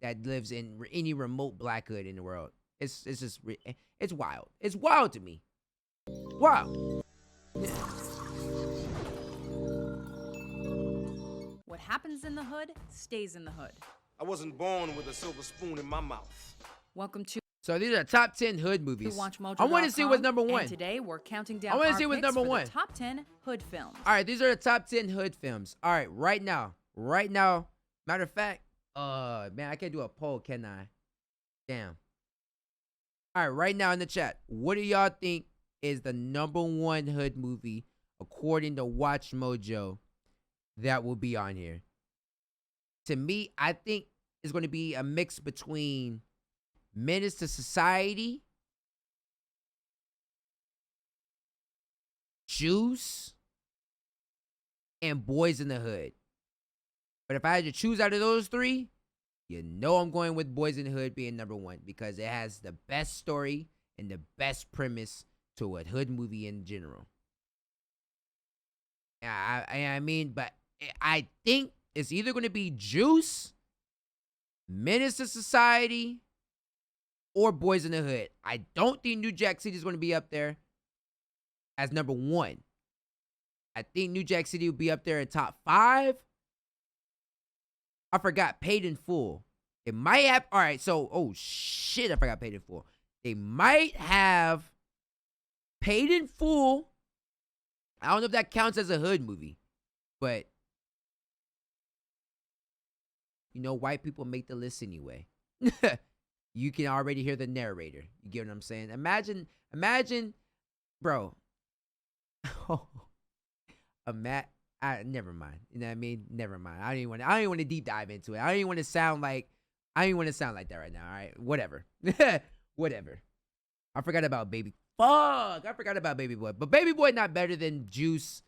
that lives in any remote black hood in the world. It's just it's wild. It's wild to me. Wow. What happens in the hood stays in the hood. I wasn't born with a silver spoon in my mouth. Welcome to So these are top 10 hood movies. WatchMojo.com. I want to see what's number one. And today we're counting down I want our to see what's picks number for one. the top 10 hood films. All right, these are the top 10 hood films. All right, right now. Matter of fact, man, I can't do a poll, can I? Damn. All right, right now in the chat, what do y'all think is the number one hood movie according to Watch Mojo that will be on here? To me, I think it's going to be a mix between Menace to Society, Juice, and Boys in the Hood. But if I had to choose out of those three, you know I'm going with Boys in the Hood being number one because it has the best story and the best premise to a hood movie in general. I mean, but I think it's either going to be Juice, Menace to Society, or Boys in the Hood. I don't think New Jack City is going to be up there as number one. I think New Jack City will be up there in top 5. I forgot Paid in Full. It might have, all right, so, oh shit, I forgot Paid in Full. They might have Paid in Full. I don't know if that counts as a hood movie, but you know, white people make the list anyway. You can already hear the narrator. You get what I'm saying? Imagine, bro. Never mind. You know what I mean? Never mind. I don't even want to deep dive into it. I don't even want to sound like that right now. All right, whatever. Whatever. I forgot about Baby. Fuck. I forgot about Baby Boy. But Baby Boy not better than Juice.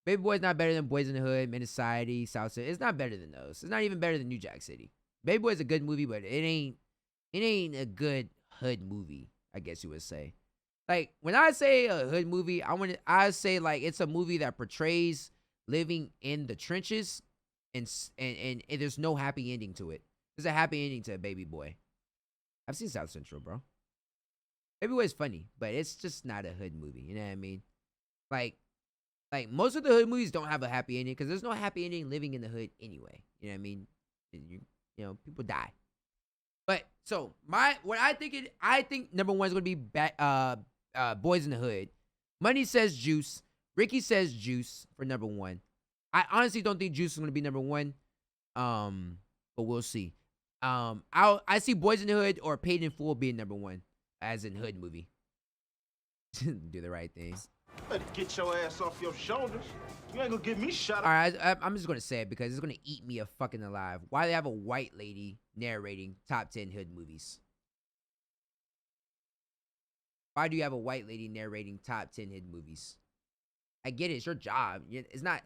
Baby Boy's not better than Boys in the Hood, Menace Society, South City. It's not better than those. It's not even better than New Jack City. Baby Boy's a good movie, but it ain't a good hood movie, I guess you would say. Like, when I say a hood movie, I say like it's a movie that portrays living in the trenches and there's no happy ending to it. There's a happy ending to Baby Boy. I've seen South Central, bro. Baby Boy is funny, but it's just not a hood movie. You know what I mean? Like most of the hood movies don't have a happy ending because there's no happy ending living in the hood anyway. You know what I mean? You know, people die. But so I think number one is gonna be Boys in the Hood. Money says Juice. Ricky says Juice for number one. I honestly don't think Juice is gonna be number one. But we'll see. I see Boys in the Hood or Paid in Full being number one as in hood movie. Do the right thing. Better get your ass off your shoulders. You ain't gonna get me shot up. All right, I'm just gonna say it because it's gonna eat me a fucking alive. Why do they have a white lady narrating top 10 hood movies? Why do you have a white lady narrating top 10 hood movies? I get it, it's your job. It's not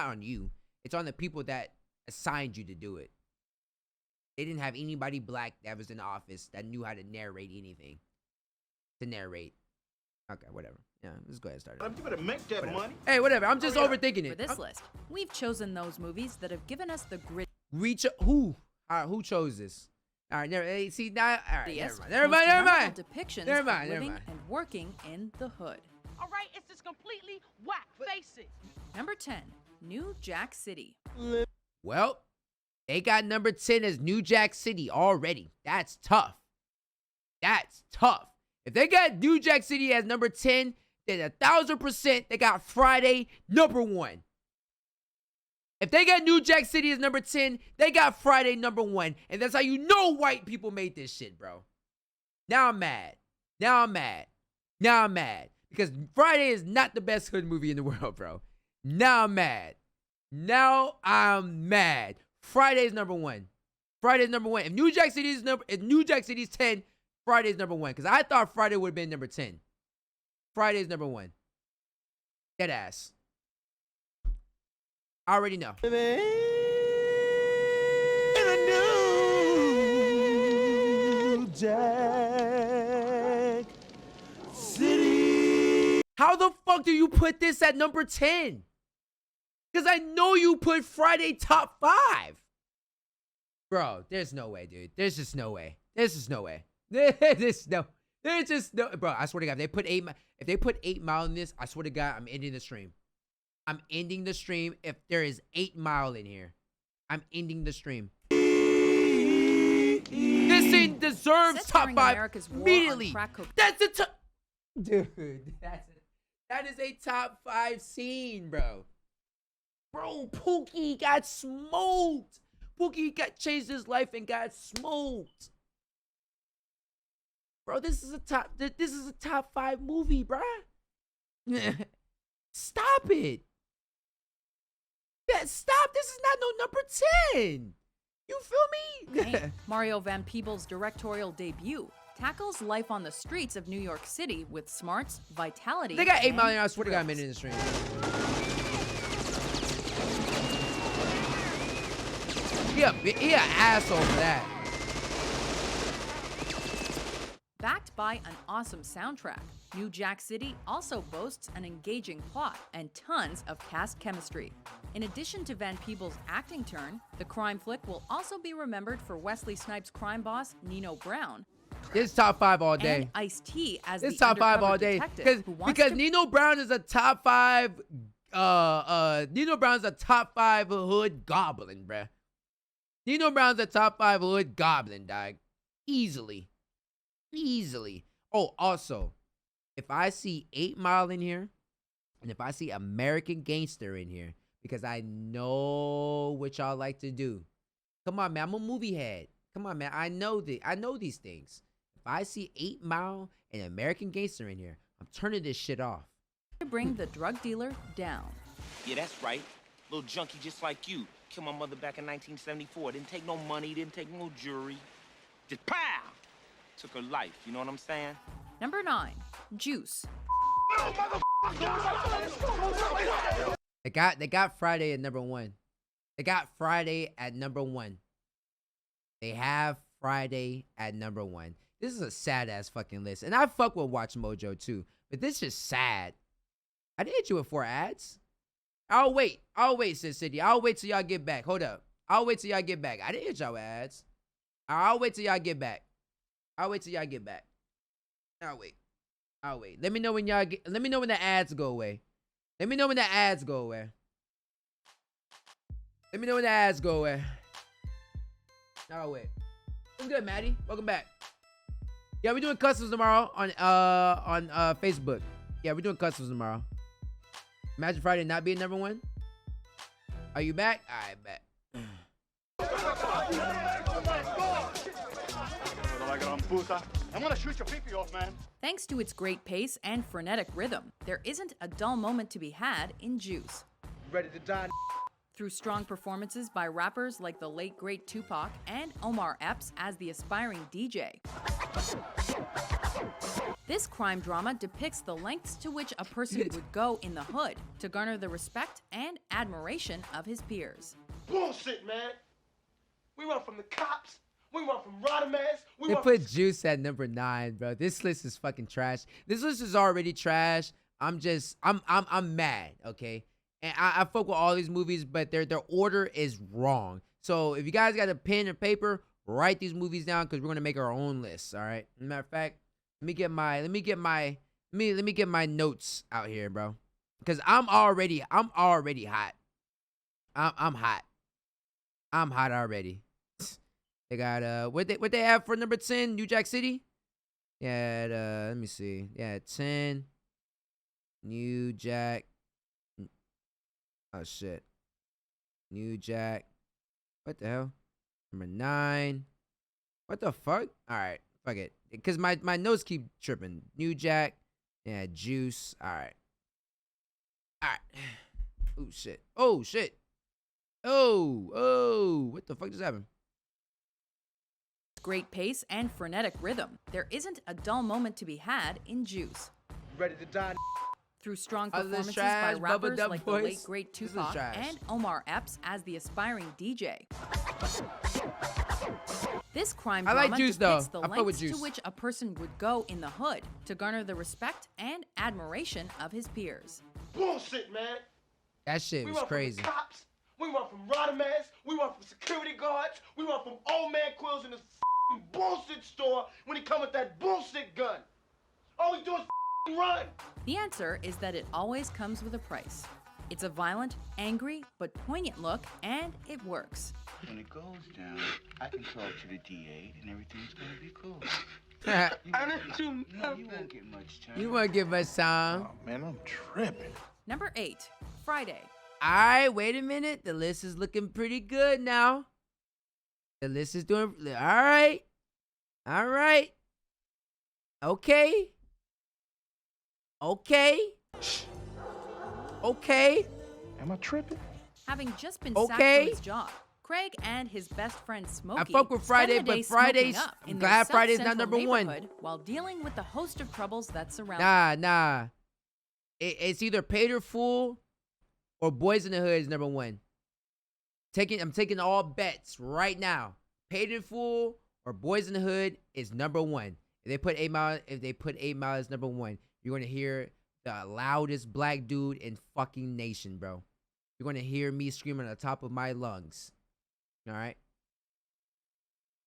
on you. It's on the people that assigned you to do it. They didn't have anybody black that was in the office that knew how to narrate anything. To narrate. Okay, whatever. Yeah, let's go ahead and start it. You better make that money. Hey, whatever. I'm just overthinking For it. this list, we've chosen those movies that have given us the grit. Who? All right, who chose this? All right, see now. All right, never most mind. memorable Depictions Never of mind. living and working in the hood. All right, it's just completely whack. Face it. Number 10, New Jack City. Well, they got number 10 as New Jack City already. That's tough. If they got New Jack City as number 10, then 1,000% they got Friday number 1. If they got New Jack City as number 10, they got Friday number 1. And that's how you know white people made this shit, bro. Now I'm mad. Because Friday is not the best hood movie in the world, bro. Now I'm mad. Friday's number 1. If New Jack City's 10, Friday's number 1. Because I thought Friday would have been number 10. Friday's number 1. Dead ass. I already know. In a New Jack City. How the fuck do you put this at number 10? Because I know you put Friday top 5. Bro, there's no way, dude. There's just no way. There's just no way. There's just no. Bro, I swear to God, if they put 8 Mile in this, I swear to God, I'm ending the stream. I'm ending the stream if there is 8 Mile in here. I'm ending the stream. This thing deserves Set top during 5 America's war on immediately. crack cocaine. That's a top. Dude, that is a top 5 scene, bro. Bro, Pookie got smoked. Pookie got changed his life and got smoked. Bro, this is a top 5 movie, bruh. Stop it. Yeah, stop. This is not no number 10. You feel me? Okay. Mario Van Peebles' directorial debut tackles life on the streets of New York City with smarts, vitality. They got 8 and million. I swear to God, I'm thrills. in the stream. He an asshole for that. Backed by an awesome soundtrack, New Jack City also boasts an engaging plot and tons of cast chemistry. In addition to Van Peebles' acting turn, the crime flick will also be remembered for Wesley Snipes' crime boss, Nino Brown, It's top 5 all day. and Ice-T as It's the top 5 undercover all day. detective who wants Because to Nino Brown is a top 5 Nino Brown's a top 5 hood goblin, bruh. Nino Brown's a top 5 hood goblin, dog. Easily. Oh, also, if I see 8 Mile in here, and if I see American Gangster in here, because I know what y'all like to do. Come on, man. I'm a movie head. Come on, man. I know these things. If I see 8 Mile and American Gangster in here, I'm turning this shit off. to bring the drug dealer down. Yeah, that's right. Little junkie just like you. Killed my mother back in 1974. Didn't take no money, didn't take no jury. Just pow! Took her life, you know what I'm saying? Number 9, Juice. They got Friday at number 1. They got Friday at number 1. They have Friday at number 1. This is a sad ass fucking list. And I fuck with Watch Mojo too. But this is sad. I didn't hit you with 4 ads. I'll wait, Sis City. I'll wait till y'all get back. Hold up. I'll wait till y'all get back. I didn't hit y'all with ads. I'll wait till y'all get back. I'll wait. Let me know when the ads go away. Let me know when the ads go away. I'll wait. What's good, Maddie? Welcome back. Yeah, we're doing customs tomorrow on Facebook. Yeah, we're doing customs tomorrow. Imagine Friday not being number 1. Are you back? I bet. I'm gonna shoot your pee-pee off, man. Thanks to its great pace and frenetic rhythm, there isn't a dull moment to be had in Juice. Ready to die? Through strong performances by rappers like the late great Tupac and Omar Epps as the aspiring DJ. This crime drama depicts the lengths to which a person would go in the hood to garner the respect and admiration of his peers. Bullshit, man. We run from the cops. We run from Rodamans. They put Juice at number 9, bro. This list is fucking trash. This list is already trash. I'm mad, okay? And I fuck with all these movies, but their order is wrong. So if you guys got a pen and paper, write these movies down because we're gonna make our own lists. All right. Matter of fact, let me get my notes out here, bro. Because I'm already hot. I'm hot. I'm hot already. They got what they have for number 10, New Jack City? Yeah, let me see. Yeah, 10. New Jack. Oh shit. New Jack. What the hell? Number 9. What the fuck? Alright, fuck it. Cause my notes keep tripping. New Jack. Yeah, Juice. Alright. Oh shit. Oh, what the fuck just happened? Great pace and frenetic rhythm, there isn't a dull moment to be had in Juice. Ready to die? Through strong Oh, this performances trash, by Bubba rappers Dub like voice. the late great This is Tupac trash. and Omar Epps as the aspiring DJ. This crime I like drama Juice, though. depicts the I fuck with lengths to Juice. which a person would go in the hood to garner the respect and admiration of his peers. Bullshit, man. That shit We was run crazy. from the cops. We run from Rodamans. We run from security guards. We run from old man Quills in this bullshit store when he come with that bullshit gun. All we do is run. The answer is that it always comes with a price. It's a violent, angry, but poignant look, and it works. When it goes down, I can talk to the DA and everything's gonna be cool. I didn't do No, nothing. you won't get much time. You won't give us time. Oh, man, I'm tripping. Number 8, Friday. All right, wait a minute. The list is looking pretty good now. The list is doing all right. All right. Okay. Okay. Okay. Am I tripping? Having just been Okay. sacked from his job, Craig and his best friend Smokey fuck with Friday, spend the day but Friday's- smoking up in I'm their glad Friday's South not Central number one. neighborhood while dealing with the host of troubles that surround them. Nah. It's either Paid or Fool or Boys in the Hood is number one. I'm taking all bets right now. Paid in Full or Boys in the Hood is number one. If they put 8 Mile as number one, you're gonna hear the loudest black dude in fucking nation, bro. You're gonna hear me screaming on the top of my lungs. All right.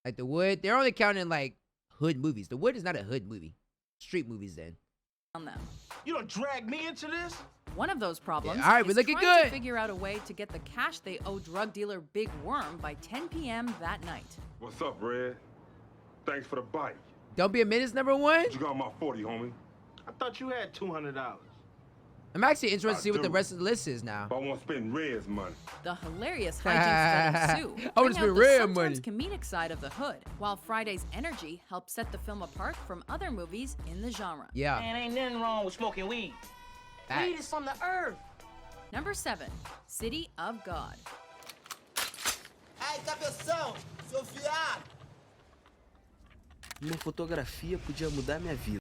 Like The Wood, they're only counting like hood movies. The Wood is not a hood movie. Street movies then. Them. You don't drag me into this? One of those problems Yeah, all right, we're is looking trying to good. figure out a way to get the cash they owe drug dealer Big Worm by 10 p.m. that night. What's up, Red? Thanks for the bite. Don't Be a Minute's number one. You got my 40, homie. I thought you had $200. I'm actually interested to see what the do. rest of the list is now. But I won't spend Red's money. The hilarious hijinks that ensue I wanna bring spend out the real sometimes comedic side of the hood, while Friday's energy helps set the film apart from other movies in the genre. Yeah. Man, ain't nothing wrong with smoking weed. Facts. Weed is from the earth. Number 7, City of God. Ai, cabeção, seu fiado! Uma fotografia podia mudar minha vida.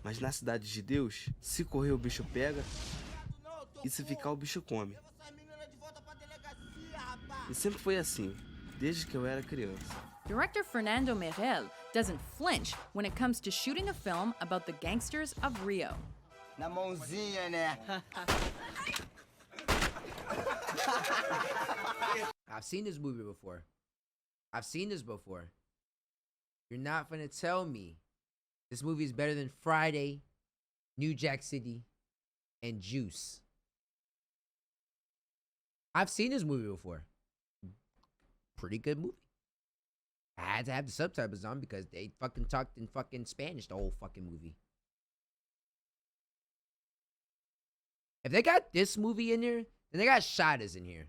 Mas na cidade de Deus, se correr o bicho pega, e se ficar o bicho come. E sempre foi assim, desde que eu era criança. Director Fernando Merel doesn't flinch when it comes to shooting a film about the gangsters of Rio. Na mãozinha, né? I've seen this movie before. I've seen this before. You're not gonna tell me this movie is better than Friday, New Jack City, and Juice. I've seen this movie before. Pretty good movie. I had to have the subtitles on because they fucking talked in fucking Spanish the whole fucking movie. If they got this movie in there, then they got Shottas in here.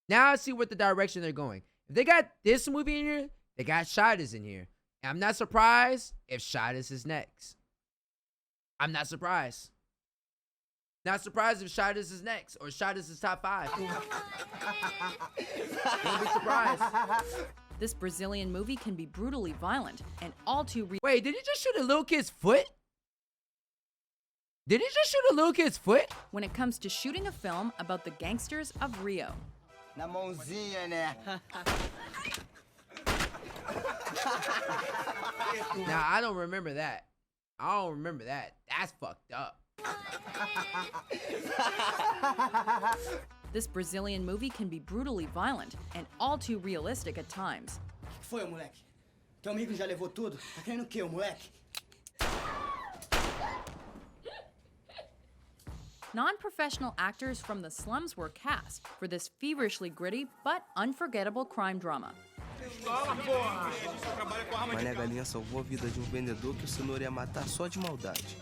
Now I see what the direction they're going. If they got this movie in here, they got Shottas in here. And I'm not surprised if Shottas is next. I'm not surprised. Not surprised if Shottas is next or Shottas is top 5. Don't be surprised. This Brazilian movie can be brutally violent and all too Wait, did he just shoot a little kid's foot? Did he just shoot a little kid's foot? when it comes to shooting a film about the gangsters of Rio. Na mãozinha, né? Now, I don't remember that. I don't remember that. That's fucked up. This Brazilian movie can be brutally violent and all too realistic at times. O que foi, moleque? Teu amigo já levou tudo? Tá querendo o quê, moleque? Non-professional actors from the slums were cast for this feverishly gritty but unforgettable crime drama. Mané Galinha salvou a vida de vendedor que o senhor ia matar só de maldade.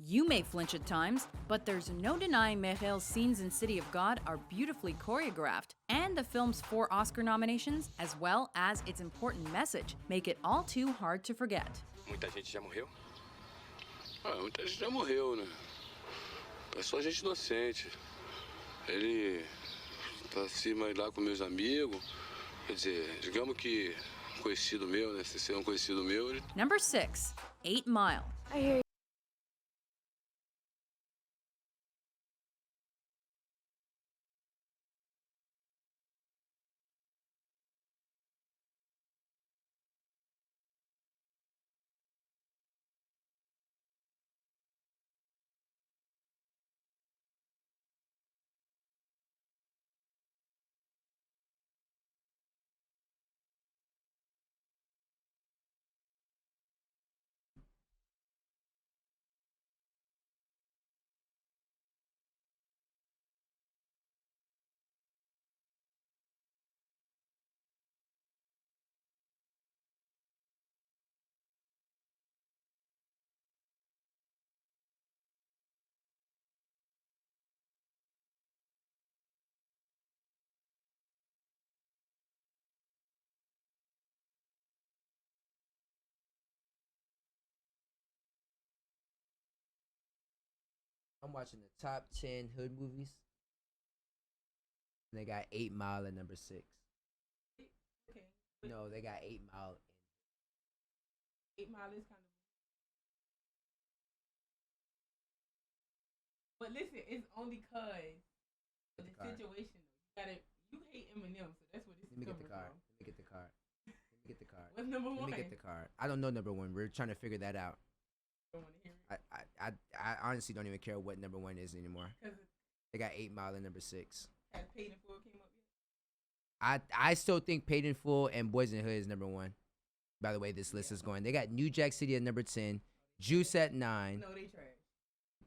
You may flinch at times, but there's no denying Merel's scenes in City of God are beautifully choreographed, and the film's 4 Oscar nominations, as well as its important message, make it all too hard to forget. Muita gente já morreu? Ah, muita gente já morreu, né? É só gente inocente. Ele tá acima lá com meus amigos. Quer dizer, digamos que conhecido meu, né? Se ser um conhecido meu, ele... Number 6, 8 Mile. I'm watching the top 10 hood movies. And they got 8 Mile at number 6. Okay. No, they got 8 Mile. 8 Mile is kind of. But listen, it's only cause of the situation. You hate Eminem, so that's what this Let me is get the coming card. from. Let me get the card. Let me get the card. What's number Let one? me get the card. I don't know number 1. We're trying to figure that out. Don't want to hear it. I honestly don't even care what number 1 is anymore. 'Cause They got 8 Mile at number 6. has Paid in Full came up yet? I still think Paid in Full and Boys in the Hood is number 1. By the way, this list is going. They got New Jack City at number 10. Juice at 9. No, they trash.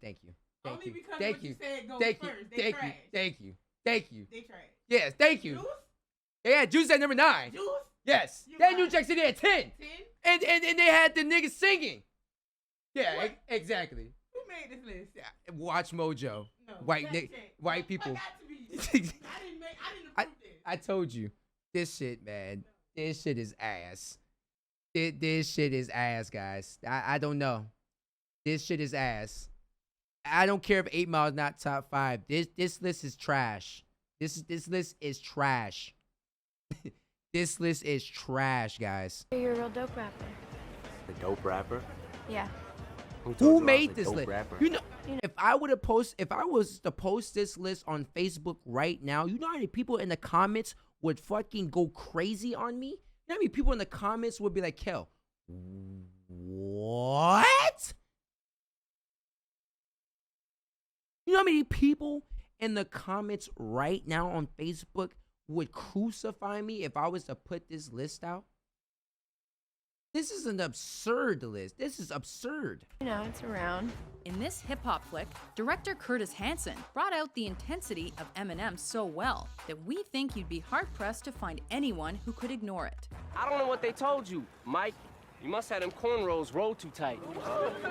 Thank you. Only because Thank what you. you said goes Thank you. first. They Thank you. trash. Thank you. Thank you. They trash. Yes, thank you. Juice? Yeah, Juice at number 9. Juice? Yes. You They had New lying. Jack City at 10. 10? And they had the niggas singing. Yeah, What? exactly. Who made this list? Yeah, Watch Mojo. No. White fact Nick, check. white people. Got to be. I didn't approve this. I told you, this shit, man. This shit is ass. This shit is ass, guys. I don't know. This shit is ass. I don't care if 8 Mile is not top 5. This list is trash. This list is trash. This list is trash, guys. You're a real dope rapper. The dope rapper? Yeah. Who made this dope list? rapper? You know, if I was to post this list on Facebook right now, you know how many people in the comments would fucking go crazy on me? You know how many people in the comments would be like, Kel, what? You know how many people in the comments right now on Facebook would crucify me if I was to put this list out? This is an absurd list. This is absurd. You know, it's around. In this hip-hop flick, director Curtis Hanson brought out the intensity of Eminem so well that we think you'd be hard-pressed to find anyone who could ignore it. I don't know what they told you, Mike. You must have them cornrows rolled too tight.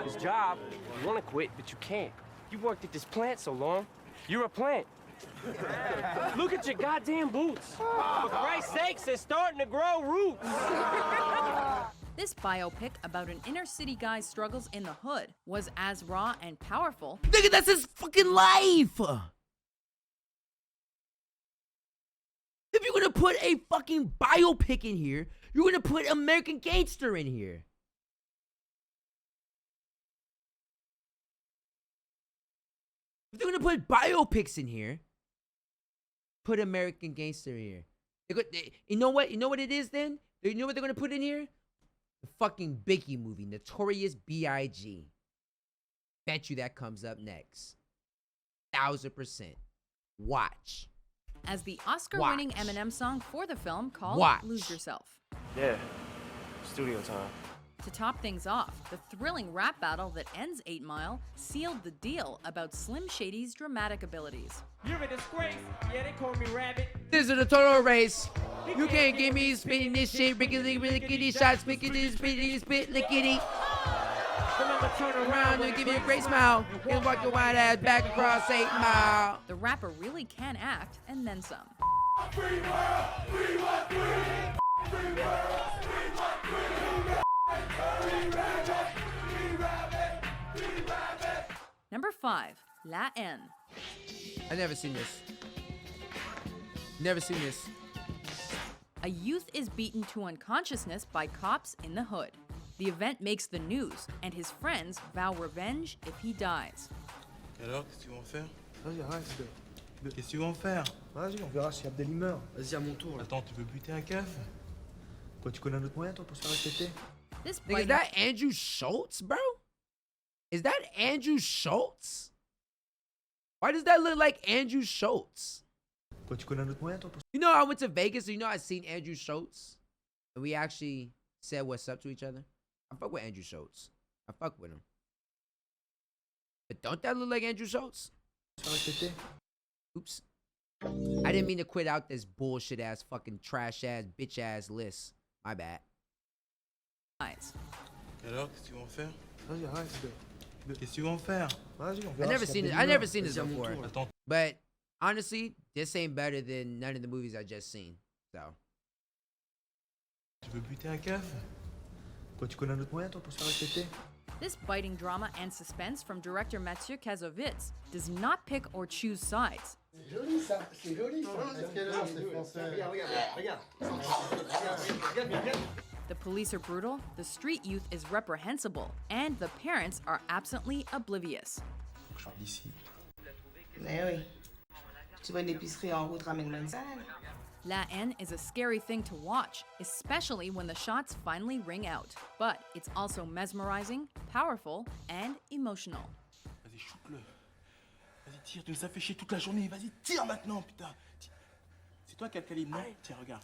This job, you want to quit, but you can't. You worked at this plant so long. You're a plant. Look at your goddamn boots. For Christ's sakes, they're starting to grow roots. This biopic about an inner-city guy's struggles in the hood was as raw and powerful. Nigga, that's his fucking life! If you're gonna put a fucking biopic in here, you're gonna put American Gangster in here. If they're gonna put biopics in here, put American Gangster in here. You know what? You know what it is then? You know what they're gonna put in here? The fucking Biggie movie, Notorious B.I.G. Bet you that comes up next. 1000%. Watch. As the Oscar-winning Eminem song for the film called Watch. Lose Yourself. Yeah, studio time. To top things off, the thrilling rap battle that ends 8 Mile sealed the deal about Slim Shady's dramatic abilities. You're a disgrace. Yeah, they call me Rabbit. This is a total race. You can't give me spinning this shit, rickety, rickety shots, spickety, spickety, spit, lickety. Turn around and give me a great smile and walk your white ass back across 8 Mile. The rapper really can act, and then some. Number 5, La N. I never seen this. Never seen this. A youth is beaten to unconsciousness by cops in the hood. The event makes the news, and his friends vow revenge if he dies. Alors, qu'est-ce que tu vas en faire? Vas-y, arrête. Qu'est-ce que tu vas en faire? Vas-y, on verra s'il y a des limeurs. Vas-y, à mon tour. Attends, tu veux buter un keuf? Quoi, tu connais un autre moyen, toi, pour se faire respecter? This Nigga, is that Andrew Schultz, bro? Is that Andrew Schultz? Why does that look like Andrew Schultz? Quoi, tu connais un autre moyen, toi, pour... You know, I went to Vegas, so you know I seen Andrew Schultz, and we actually said what's up to each other. I fuck with Andrew Schultz. I fuck with him. But don't that look like Andrew Schultz? Oops. I didn't mean to quit out this bullshit ass, fucking trash ass, bitch ass list. My bad. Nice. Alors, qu'est-ce que tu vas en faire? Vas-y, arrête. Qu'est-ce que tu vas en faire? Vas-y, on I verra never s'il y a seen des it. I limeurs. never seen this Vas-y, à mon before. tour. Attends. But honestly, this ain't better than none of the movies I just seen. So. Tu veux buter un keuf? Quoi, tu connais un autre moyen, toi, pour se faire respecter? This biting drama and suspense from director Mathieu Kassovitz does not pick or choose sides. The police are brutal, the street youth is reprehensible, and the parents are absently oblivious. Eh oui. Tu vas à une épicerie en route, ramène-moi une salade. La Haine is a scary thing to watch, especially when the shots finally ring out. But it's also mesmerizing, powerful, and emotional. Vas-y, shoot-le. Vas-y, tire, tu nous as fait chier toute la journée. Vas-y, tire maintenant, putain. C'est toi qui as le calibre, non? Tiens, regarde.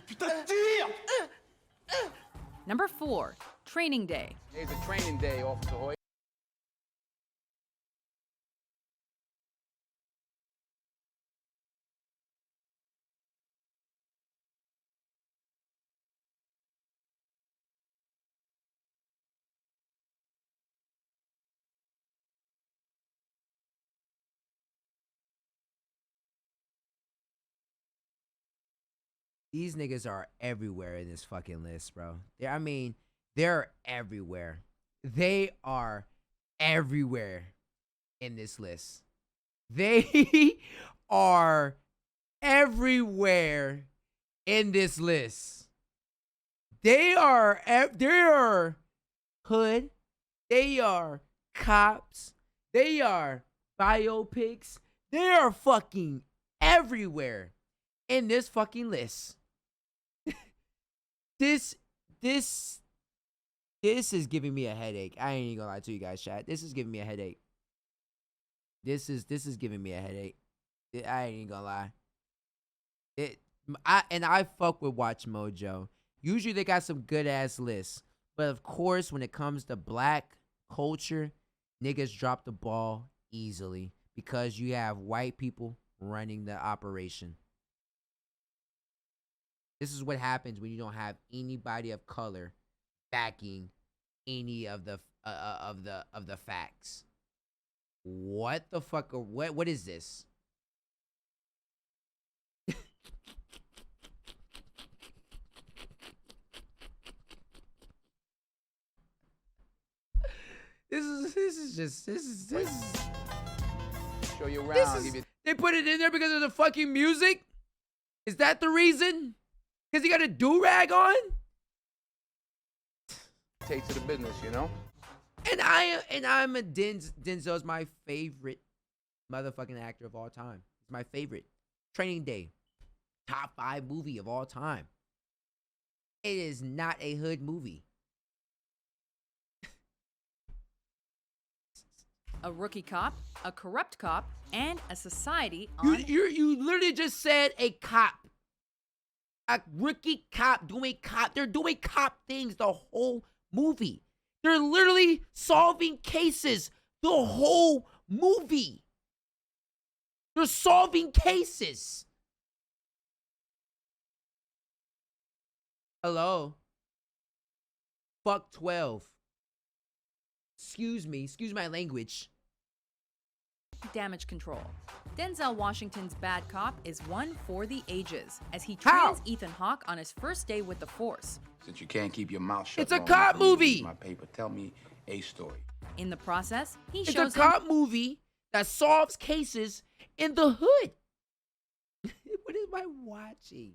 Putain, tire! Number 4, Training Day. It's a training day, Officer Hoyt. These niggas are everywhere in this fucking list, bro. I mean, they're everywhere. They are everywhere in this list. They are everywhere in this list. They are hood. They are cops. They are biopics. They are fucking everywhere in this fucking list. This is giving me a headache. I ain't even gonna lie to you guys, chat. This is giving me a headache. This is giving me a headache. I ain't even gonna lie. I fuck with Watch Mojo. Usually they got some good ass lists, but of course when it comes to black culture, niggas drop the ball easily because you have white people running the operation. This is what happens when you don't have anybody of color backing any of the facts. What the fuck? What is this? This is Show you around. They put it in there because of the fucking music? Is that the reason? Because he got a do-rag on? Take to the business, you know? I'm a Denzel's my favorite motherfucking actor of all time. It's my favorite. Training Day. Top 5 movie of all time. It is not a hood movie. A rookie cop, a corrupt cop, and a society on... You literally just said a cop. A rookie cop doing cop. They're doing cop things the whole movie. They're literally solving cases the whole movie. They're solving cases. Hello? Fuck 12. Excuse my language. Damage control. Denzel Washington's bad cop is one for the ages as he trains Ethan Hawke on his first day with the Force. Since you can't keep your mouth shut. It's a cop movie. My paper. Tell me a story. In the process, it's a cop movie that solves cases in the hood. What am I watching?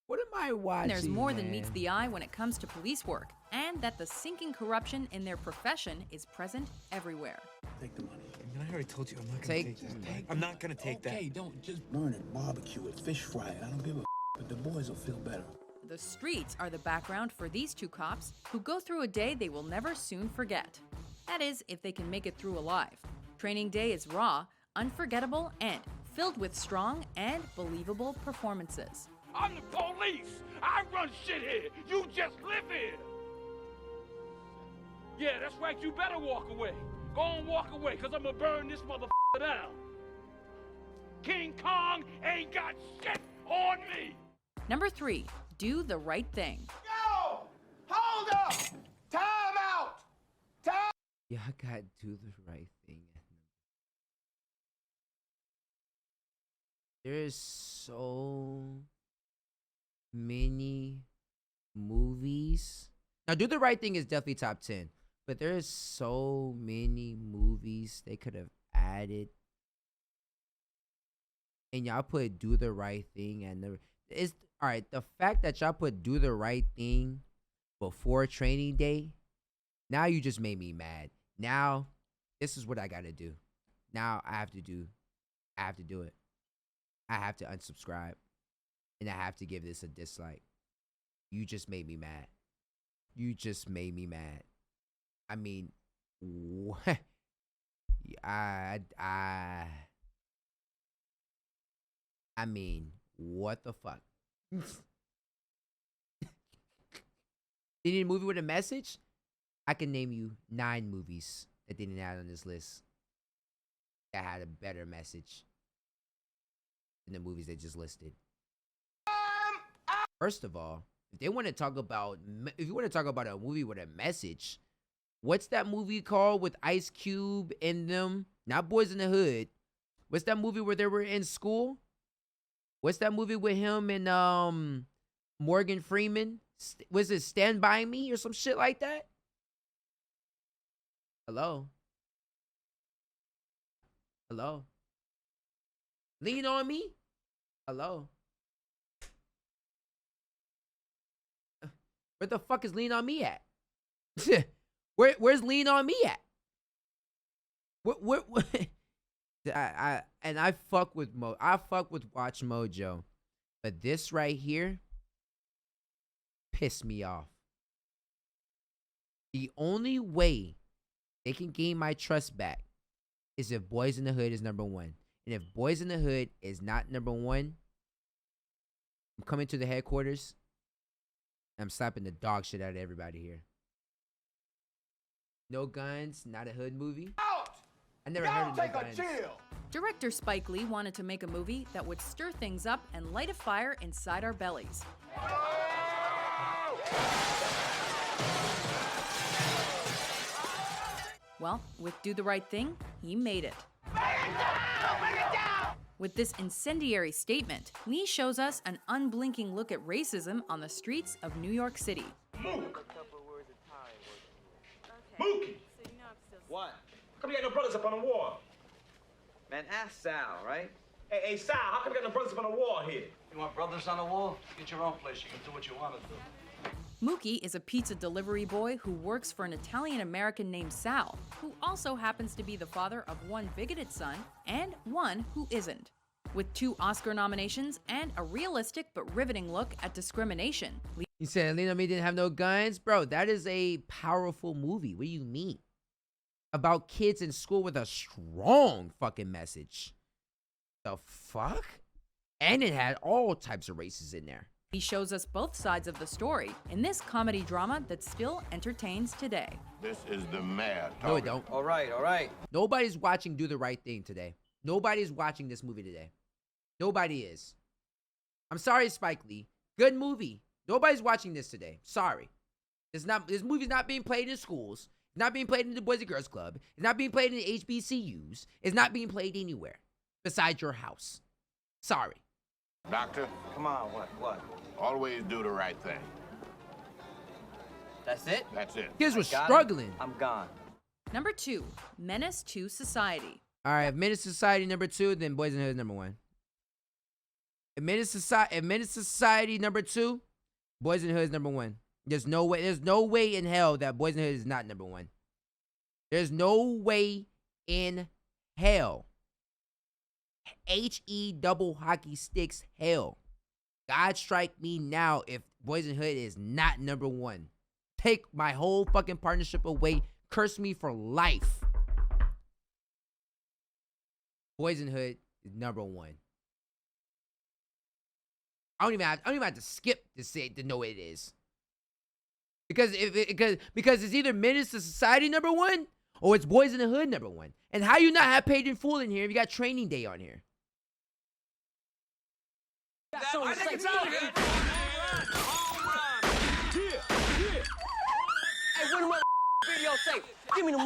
What am I watching? There's more than meets the eye when it comes to police work, and that the sinking corruption in their profession is present everywhere. Take the money. I already told you I'm not gonna take that. I'm not gonna take that. Okay, don't just burn it, barbecue it, fish fry it. I don't give a but the boys will feel better. The streets are the background for these two cops who go through a day they will never soon forget. That is, if they can make it through alive. Training Day is raw, unforgettable, and filled with strong and believable performances. I'm the police. I run shit here. You just live here. Yeah, that's right. You better walk away. Go on, walk away, because I'm going to burn this motherfucker down. King Kong ain't got shit on me. Number 3, do the right thing. Yo! Hold up! Time out! Time! Y'all gotta do the right thing. There's so many movies. Now, Do the Right Thing is definitely top 10, but there's so many movies they could have added. And y'all put Do the Right Thing and it's all right. The fact that y'all put Do the Right Thing before Training Day, now you just made me mad. Now, this is what I gotta do. Now I have to do it. I have to unsubscribe. And I have to give this a dislike. You just made me mad. You just made me mad. I mean, what? I mean, what the fuck? They need a movie with a message? I can name you 9 movies that they didn't add on this list that had a better message than the movies they just listed. First of all, if you want to talk about a movie with a message, what's that movie called with Ice Cube in them? Not Boys in the Hood. What's that movie where they were in school? What's that movie with him and Morgan Freeman? Was it Stand By Me or some shit like that? Hello? Hello? Lean on Me? Hello? Where the fuck is Lean on Me at? Where's Lean on Me at? What? I fuck with Watch Mojo, but this right here pissed me off. The only way they can gain my trust back is if Boys in the Hood is number 1. And if Boys in the Hood is not number 1, I'm coming to the headquarters. I'm slapping the dog shit out of everybody here. No Guns, not a hood movie. Out! I never heard of No Guns. Director Spike Lee wanted to make a movie that would stir things up and light a fire inside our bellies. Well, with Do the Right Thing, he made it. With this incendiary statement, Lee shows us an unblinking look at racism on the streets of New York City. Mookie! What? How come you got no brothers up on the wall? Man, ask Sal, right? Hey, Sal, how come you got no brothers up on the wall here? You want brothers on the wall? Get your own place. You can do what you want to do. Mookie is a pizza delivery boy who works for an Italian-American named Sal, who also happens to be the father of one bigoted son and one who isn't. With 2 Oscar nominations and a realistic but riveting look at discrimination. You said Lean on Me didn't have no guns? Bro, that is a powerful movie. What do you mean? About kids in school with a strong fucking message. The fuck? And it had all types of races in there. He shows us both sides of the story in this comedy drama that still entertains today. This is the mayor talking. No, it don't. All right. Nobody's watching Do the Right Thing today. Nobody's watching this movie today. Nobody is. I'm sorry, Spike Lee. Good movie. Nobody's watching this today. Sorry. This movie's not being played in schools. It's not being played in the Boys and Girls Club. It's not being played in the HBCUs. It's not being played anywhere besides your house. Sorry. Doctor? Come on, what? Always do the right thing. That's it? That's it. Kids were struggling. I'm gone. Number 2, Menace to Society. All right, Menace to Society number 2, then Boys in the Hood number 1. If Menace to Society number 2, Boys in the Hood is number 1. There's no way in hell that Boys in the Hood is not number 1. There's no way in hell. H-E double hockey sticks hell. God strike me now if Boys in the Hood is not number 1. Take my whole fucking partnership away. Curse me for life. Boys in the Hood is number 1. I don't even have to skip to say to know what it is. Because it's either Menace to Society number 1 or it's Boys in the Hood number 1. And how you not have Paid in Full in here if you got Training Day on here? I think it's out of here. Hey, where the videotape? Give me the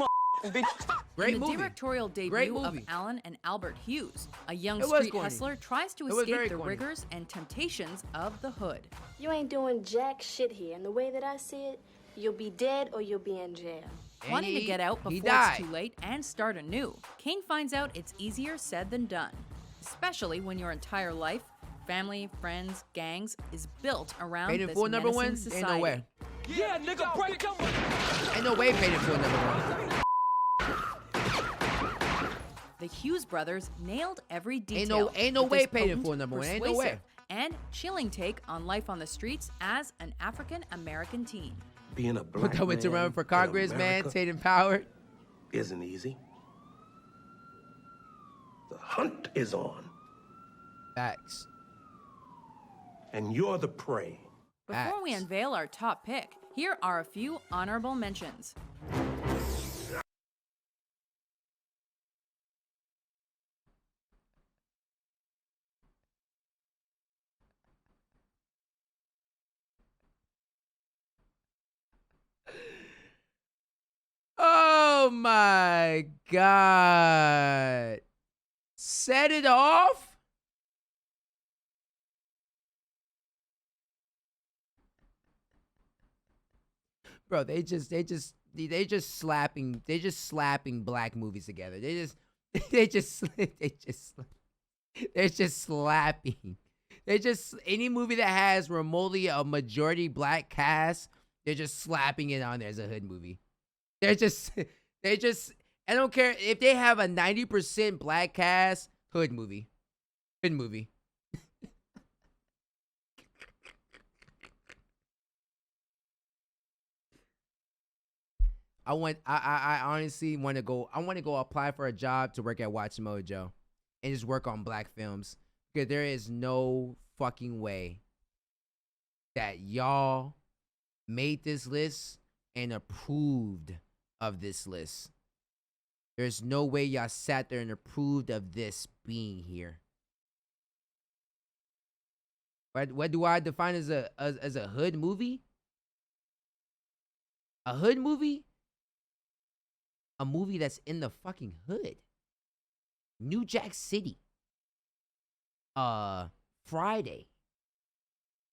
Great In the movie. directorial Great debut of movie. Alan and Albert Hughes, a young It was street corny. hustler tries to It was very escape the corny. rigors and temptations of the hood. You ain't doing jack shit here, and the way that I see it, you'll be dead or you'll be in jail. And Wanting to he- get out he before it's died. too late and start anew, Kane finds out it's easier said than done, especially when your entire life, family, friends, gangs, is built around Paid in this full number menacing one? society. Ain't no way. Yeah, nigga, break them. Ain't no way paid in full number one. The Hughes brothers nailed every detail. Ain't no with way this paid in potent, full number one. Ain't no persuasive, way. And chilling take on life on the streets as an African American teen. Being a black That went to man run for in Congress, man. America Tatum Power. isn't easy. The hunt is on, Facts. and you're the prey. Before we unveil our top pick, here are a few honorable mentions. Oh my God. Set it off? Bro, they just slapping black movies together. They're just slapping. They just any movie that has remotely a majority black cast, they're just slapping it on there as a hood movie. They just I don't care if they have a 90% black cast, hood movie. Hood movie. I honestly want to go apply for a job to work at Watch Mojo and just work on black films. Because there is no fucking way that y'all made this list and approved of this list. There's no way y'all sat there and approved of this being here. What do I define as a hood movie? A hood movie? A movie that's in the fucking hood. New Jack City. Friday.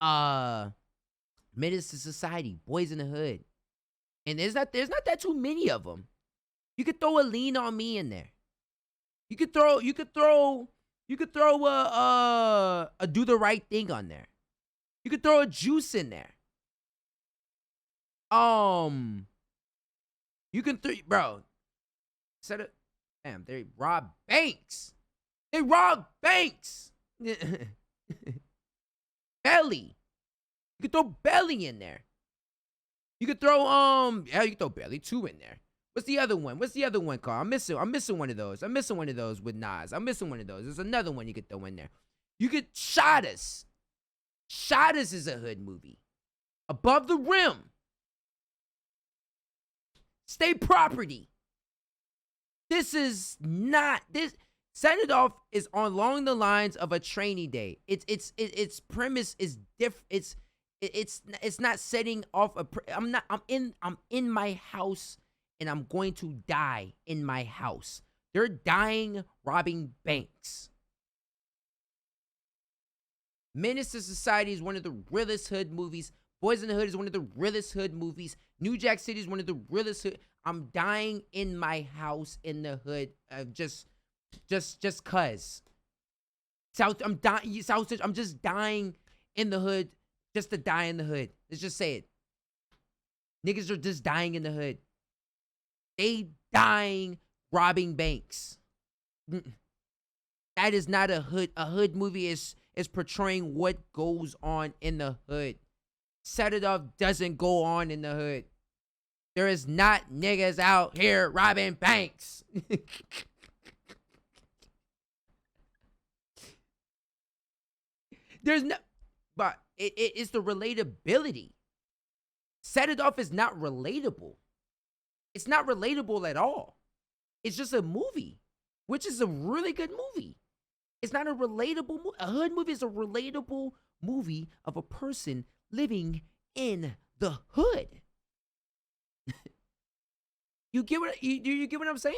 Menace to Society, Boys in the Hood. And there's not that too many of them. You could throw a Lean on Me in there. You could throw a Do the Right Thing on there. You could throw a Juice in there. You can bro. Set it. Damn, they rob banks. They rob banks. Belly. You could throw Belly in there. You could throw you could throw Belly 2 in there. What's the other one? What's the other one called? I'm missing one of those. I'm missing one of those with Nas. I'm missing one of those. There's another one you could throw in there. You could Shot Us. Shot Us is a hood movie. Above the Rim. State Property. This is not this. Set It Off is along the lines of A Training Day. Its premise is different. It's not setting off a. I'm in my house and I'm going to die in my house. They're dying robbing banks. Menace to Society is one of the realest hood movies. Boys in the Hood is one of the realest hood movies. New Jack City is one of the realest hood. I'm dying in my house in the hood. Just cuz. I'm just dying in the hood just to die in the hood. Let's just say it. Niggas are just dying in the hood. They dying robbing banks. That is not a hood. A hood movie is portraying what goes on in the hood. Set It Off doesn't go on in the hood. There is not niggas out here robbing banks. There's no, but it's the relatability. Set It Off is not relatable. It's not relatable at all. It's just a movie, which is a really good movie. It's not a relatable movie. A hood movie is a relatable movie of a person living in the hood. You get what you get what I'm saying?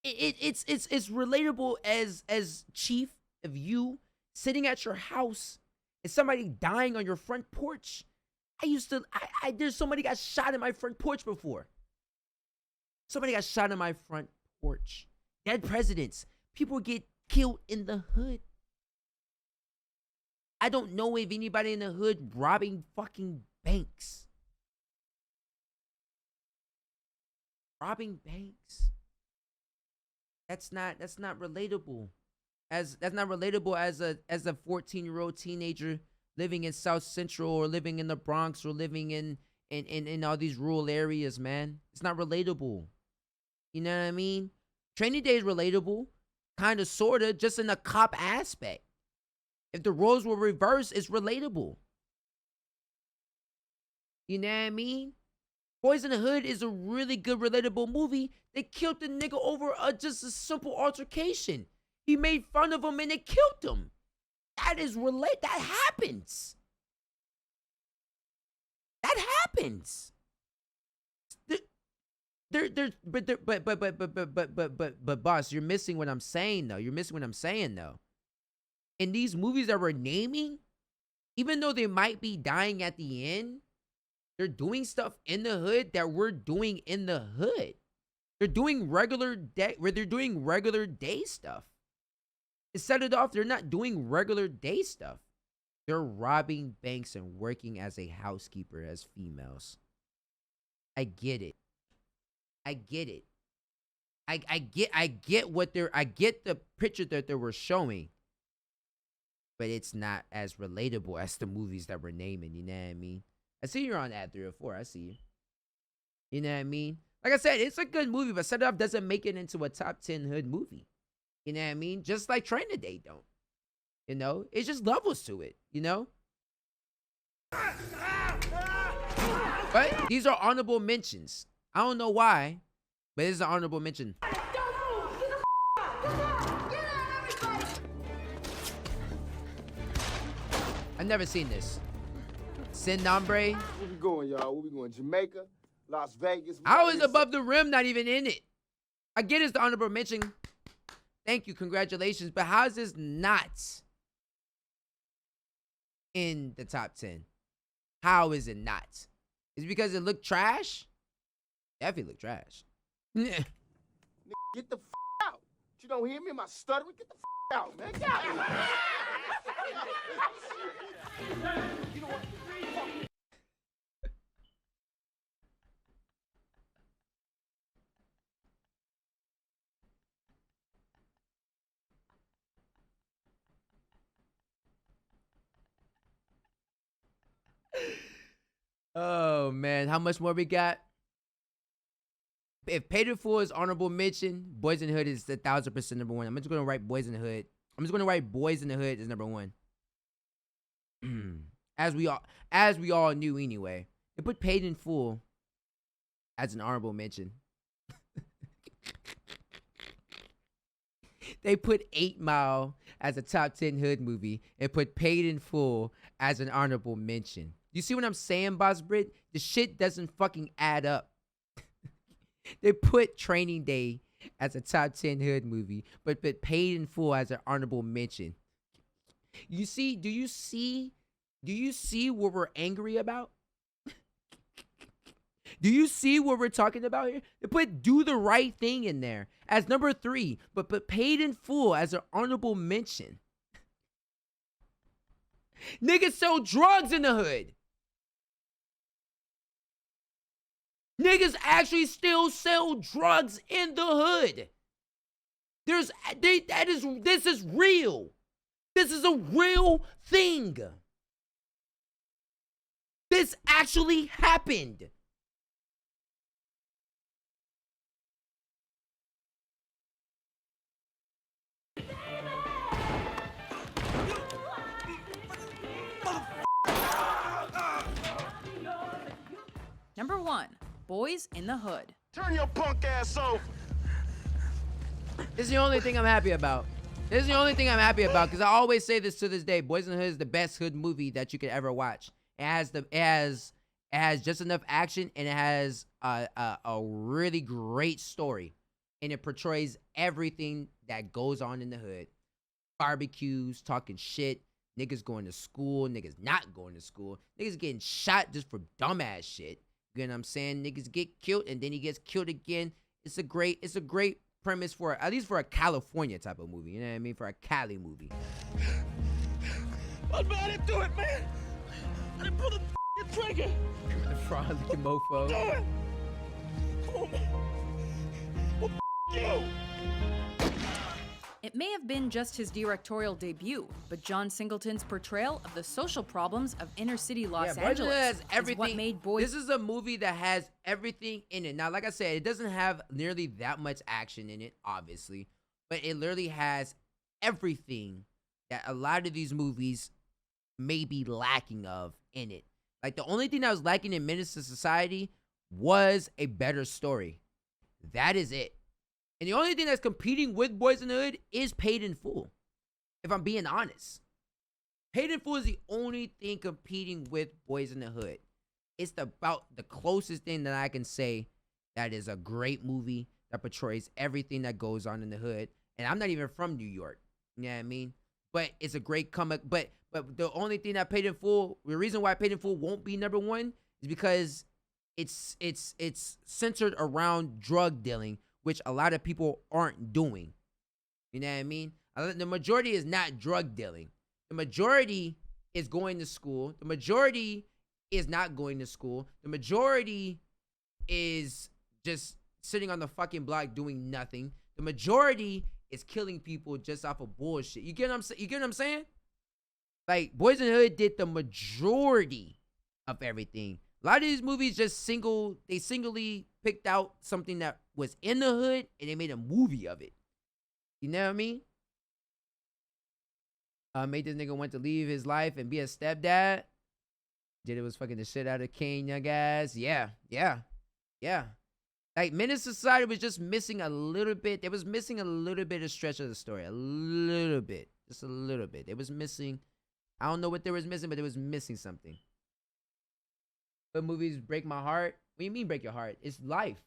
It's relatable as Chief, of you sitting at your house and somebody dying on your front porch. There's somebody got shot in my front porch before. Somebody got shot in my front porch. Dead presidents. People get killed in the hood. I don't know if anybody in the hood robbing fucking banks. Robbing banks. That's not relatable. That's not relatable as a 14-year-old teenager living in South Central or living in the Bronx or living in all these rural areas, man. It's not relatable. You know what I mean? Training Day is relatable, kind of, sort of, just in a cop aspect. If the roles were reversed, it's relatable. You know what I mean? Boys in the Hood is a really good, relatable movie. They killed the nigga over just a simple altercation. He made fun of him and they killed him. That happens. That happens. But boss, you're missing what I'm saying though. In these movies that we're naming, even though they might be dying at the end, they're doing stuff in the hood that we're doing in the hood. They're doing regular day stuff. To set it off, they're not doing regular day stuff. They're robbing banks and working as a housekeeper as females. I get it. I get the picture that they were showing. But it's not as relatable as the movies that we're naming, you know what I mean? I see you're on ad 3 or 4. I see you. You know what I mean? Like I said, it's a good movie, but Set It Off doesn't make it into a top 10 hood movie. You know what I mean? Just like Training Day don't. You know? It's just levels to it, you know? But these are honorable mentions. I don't know why, but this is an honorable mention. I've never seen this. Sin Nombre. Where we going, y'all? Where we going? Jamaica? Las Vegas? How is Above the Rim not even in it? I get it's the honorable mention. Thank you, congratulations. But how is this not in the top 10? How is it not? Is it because it looked trash? Definitely looked trash. Get the out. You don't hear me? Am I stuttering? Get the out, man. Get out. You know what? Oh man, how much more we got? If Paid in Full is honorable mention, Boys in the Hood is 1,000% number one. I'm just gonna write Boys in the Hood. I'm just gonna write Boys in the Hood is number one. As we all knew anyway. They put Paid in Full as an honorable mention. They put 8 Mile as a top 10 hood movie and put Paid in Full as an honorable mention. You see what I'm saying, Boss Brit? The shit doesn't fucking add up. They put Training Day as a top 10 hood movie, but Paid in Full as an honorable mention. Do you see what we're angry about? Do you see what we're talking about here? They put Do the Right Thing in there as number 3, but Paid in Full as an honorable mention. Niggas sell drugs in the hood. Niggas actually still sell drugs in the hood. This is real. This is a real thing. This actually happened. Number 1, Boys in the Hood. Turn your punk ass over. This is the only thing I'm happy about. Because I always say this to this day. Boys in the Hood is the best hood movie that you could ever watch. It has It has just enough action, and it has a really great story, and it portrays everything that goes on in the hood. Barbecues, talking shit, niggas going to school, niggas not going to school, niggas getting shot just for dumbass shit. You know what I'm saying? Niggas get killed, and then he gets killed again. It's a great premise for, at least for a California type of movie. You know what I mean? For a Cali movie. I didn't do it, man. I didn't pull the trigger. The frog looking mofo. Do it. Come on, man. Well, you. It may have been just his directorial debut, but John Singleton's portrayal of the social problems of inner-city Los Angeles has everything. is what made Boys... This is a movie that has everything in it. Now, like I said, it doesn't have nearly that much action in it, obviously, but it literally has everything that a lot of these movies may be lacking of in it. Like, the only thing that was lacking in Menace to Society was a better story. That is it. And the only thing that's competing with Boys in the Hood is Paid in Full. If I'm being honest. Paid in Full is the only thing competing with Boys in the Hood. It's about the closest thing that I can say that is a great movie that portrays everything that goes on in the hood. And I'm not even from New York. You know what I mean? But it's a great comic. But the only thing that Paid in Full, the reason why Paid in Full won't be number one is because it's centered around drug dealing, which a lot of people aren't doing. You know what I mean? The majority is not drug dealing. The majority is going to school. The majority is not going to school. The majority is just sitting on the fucking block doing nothing. The majority is killing people just off of bullshit. You get what I'm saying? Like, Boys in the Hood did the majority of everything. A lot of these movies just singly picked out something that was in the hood and they made a movie of it. You know what I mean? Made this nigga want to leave his life and be a stepdad. Did it was fucking the shit out of Kane, young guys. Yeah. Like, Menace to Society was just missing a little bit. It was missing a little bit of stretch of the story. A little bit. Just a little bit. It was missing. I don't know what there was missing, but it was missing something. But movies break my heart. What do you mean break your heart? It's life.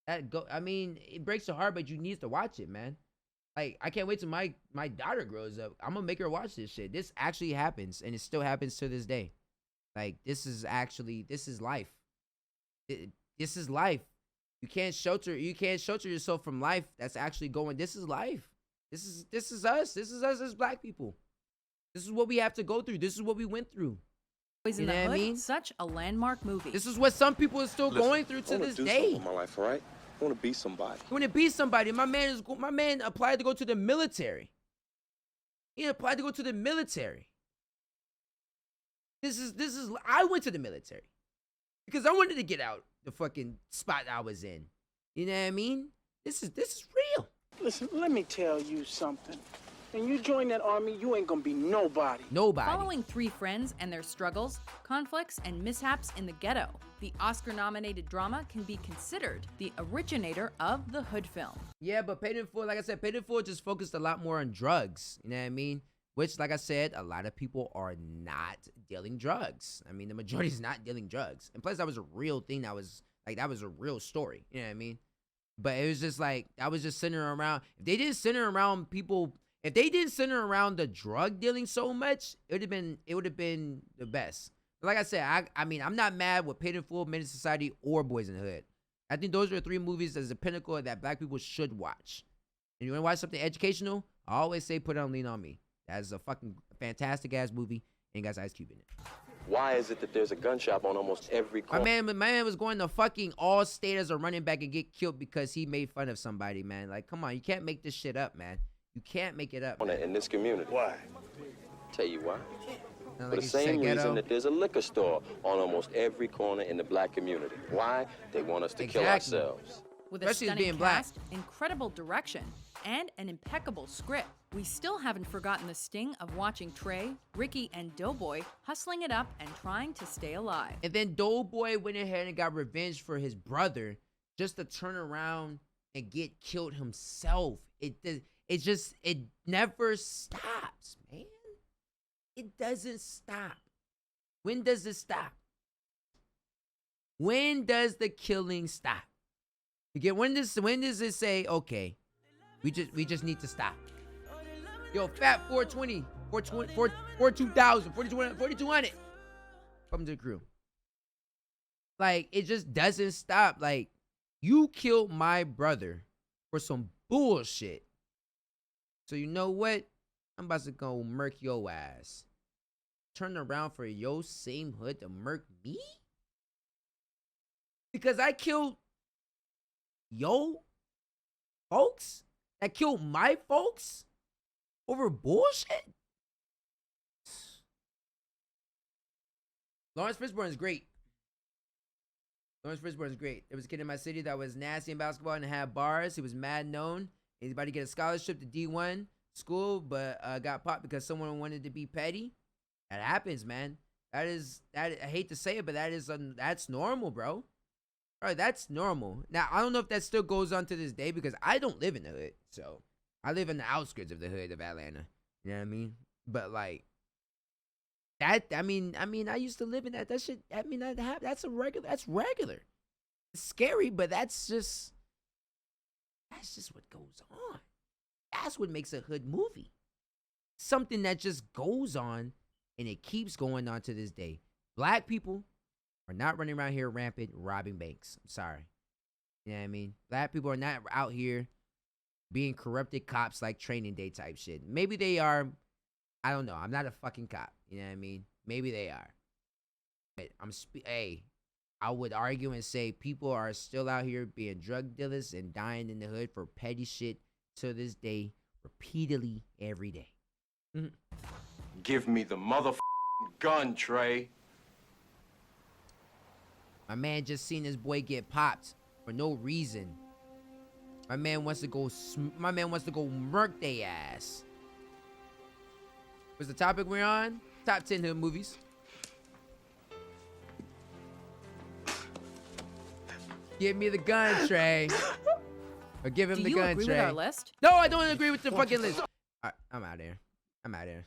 It breaks your heart, but you need to watch it, man. Like, I can't wait till my daughter grows up. I'm gonna make her watch this shit. This actually happens, and it still happens to this day. Like, this is life. This is life. You can't shelter yourself from life that's actually going. This is life. This is us. This is us as black people. This is what we have to go through. This is what we went through. Boys in the Hood, such a landmark movie. This is what some people are still going through to this day. In my life, all right? I want to be somebody. I want to be somebody. My man applied to go to the military. He applied to go to the military. I went to the military because I wanted to get out the fucking spot I was in. You know what I mean? This is real. Listen, let me tell you something. When you join that army, you ain't gonna be nobody. Following three friends and their struggles, conflicts, and mishaps in the ghetto, the Oscar-nominated drama can be considered the originator of the hood film. Yeah, but Paid in Full, like I said, Paid in Full just focused a lot more on drugs. You know what I mean? Which, like I said, a lot of people are not dealing drugs. I mean, the majority is not dealing drugs. And plus, that was a real thing. That was a real story. You know what I mean? But it was just like, I was just centering around. If they didn't center around people, if they didn't center around the drug dealing so much, it would have been the best. But like I said, I mean, I'm not mad with Paid in Full, Menace to Society, or Boys in the Hood. I think those are the three movies as the pinnacle that black people should watch. And you want to watch something educational? I always say put on Lean on Me. That is a fucking fantastic ass movie, and it got Ice Cube in it. Why is it that there's a gun shop on almost every corner? My man was going to fucking All-State as a running back and get killed because he made fun of somebody, man. Like, come on, you can't make this shit up, man. You can't make it up, man. In this community. Why? Tell you why. Like For the same reason that there's a liquor store on almost every corner in the black community. Why? They want us to kill ourselves. With a stunning cast, incredible direction, and an impeccable script, we still haven't forgotten the sting of watching Trey, Ricky, and Doughboy hustling it up and trying to stay alive. And then Doughboy went ahead and got revenge for his brother just to turn around and get killed himself. It never stops, man. It doesn't stop. When does it stop? When does the killing stop? You get when does it say, okay, we just need to stop? Yo, Fat 420, 42,000, 4,200. Welcome to the crew. Like, it just doesn't stop. Like, you killed my brother for some bullshit. So you know what? I'm about to go murk your ass. Turn around for your same hood to murk me? Because I killed yo folks? That killed my folks? Over bullshit? Lawrence Fishburne is great. Lawrence Fishburne is great. There was a kid in my city that was nasty in basketball and had bars. He was mad known. He's about to get a scholarship to D1 school, but got popped because someone wanted to be petty. That happens, man. That I hate to say it, but that's normal, bro. All right, that's normal. Now, I don't know if that still goes on to this day because I don't live in the hood. So, I live in the outskirts of the hood of Atlanta. You know what I mean? But like that, I mean, I used to live in that. That shit, I mean, that's regular. It's scary, but that's just what goes on. That's what makes a hood movie. Something that just goes on and it keeps going on to this day. Black people are not running around here rampant robbing banks. I'm sorry. You know what I mean? Black people are not out here being corrupted cops like Training Day type shit. Maybe they are. I don't know. I'm not a fucking cop. You know what I mean? Maybe they are. But I would argue and say people are still out here being drug dealers and dying in the hood for petty shit to this day, repeatedly every day. Mm-hmm. Give me the motherfucking gun, Trey. My man just seen his boy get popped for no reason. My man wants to go murk they ass. What's the topic we're on? Top 10 hood movies. Give me the gun, Trey. Or give him the gun, Trey. Do you agree with our list? No, I don't agree with the fucking list. All right, I'm out of here.